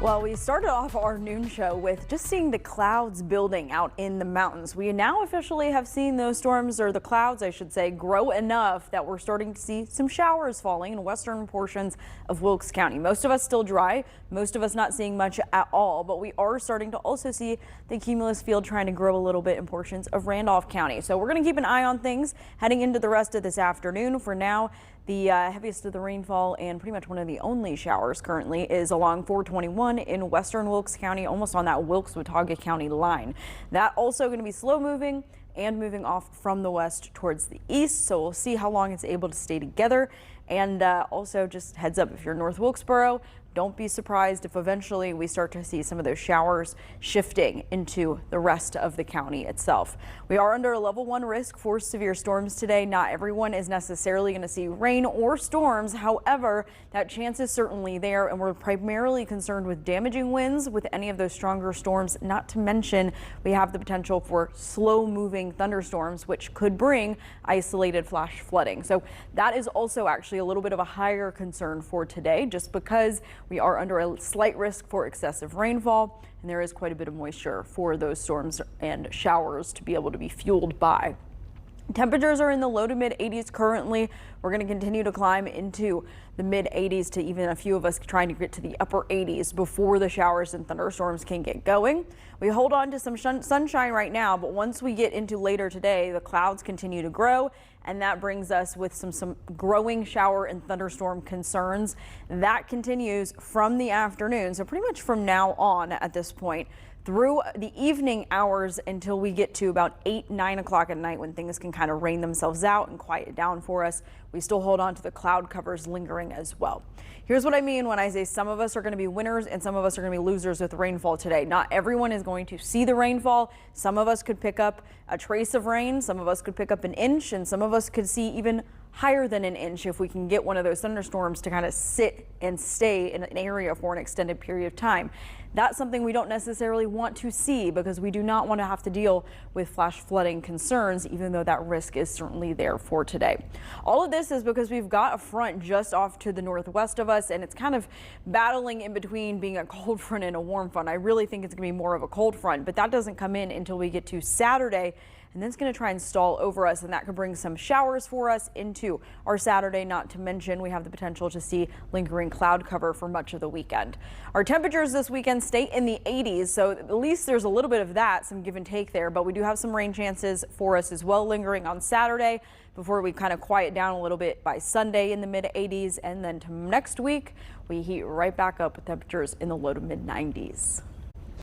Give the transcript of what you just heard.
Well, we started off our noon show with just seeing the clouds building out in the mountains. We now officially have seen those storms, or the clouds, I should say, grow enough that we're starting to see some showers falling in western portions of Wilkes County. Most of us still dry, most of us not seeing much at all, but we are starting to also see the cumulus field trying to grow a little bit in portions of Randolph County. So we're going to keep an eye on things heading into the rest of this afternoon. For now, the heaviest of the rainfall and pretty much one of the only showers currently is along 421 in western Wilkes County, almost on that Wilkes-Watauga County line. That also going to be slow moving and moving off from the west towards the east. So we'll see how long it's able to stay together. And also just heads up, if you're North Wilkesboro, don't be surprised if eventually we start to see some of those showers shifting into the rest of the county itself. We are under a level 1 risk for severe storms today. Not everyone is necessarily going to see rain or storms. However, that chance is certainly there, and we're primarily concerned with damaging winds with any of those stronger storms. Not to mention, we have the potential for slow moving thunderstorms, which could bring isolated flash flooding. So that is also actually a little bit of a higher concern for today, just because we are under a slight risk for excessive rainfall, and there is quite a bit of moisture for those storms and showers to be able to be fueled by. Temperatures are in the low to mid 80s currently. We're going to continue to climb into the mid 80s, to even a few of us trying to get to the upper 80s before the showers and thunderstorms can get going. We hold on to some sunshine right now, but once we get into later today, the clouds continue to grow, and that brings us with some growing shower and thunderstorm concerns. That continues from the afternoon, so pretty much from now on at this point, through the evening hours until we get to about 8-9 o'clock at night, when things can kind of rain themselves out and quiet down for us. We still hold on to the cloud covers lingering as well. Here's what I mean when I say some of us are going to be winners and some of us are going to be losers with rainfall today. Not everyone is going to see the rainfall. Some of us could pick up a trace of rain, some of us could pick up an inch, and some of us could see even higher than an inch if we can get one of those thunderstorms to kind of sit and stay in an area for an extended period of time. That's something we don't necessarily want to see, because we do not want to have to deal with flash flooding concerns, even though that risk is certainly there for today. All of this is because we've got a front just off to the northwest of us, and it's kind of battling in between being a cold front and a warm front. I really think it's going to be more of a cold front, but that doesn't come in until we get to Saturday. And then it's going to try and stall over us, and that could bring some showers for us into our Saturday. Not to mention, we have the potential to see lingering cloud cover for much of the weekend. Our temperatures this weekend stay in the 80s, so at least there's a little bit of that, some give and take there. But we do have some rain chances for us as well lingering on Saturday before we kind of quiet down a little bit by Sunday in the mid 80s. And then to next week, we heat right back up with temperatures in the low to mid 90s.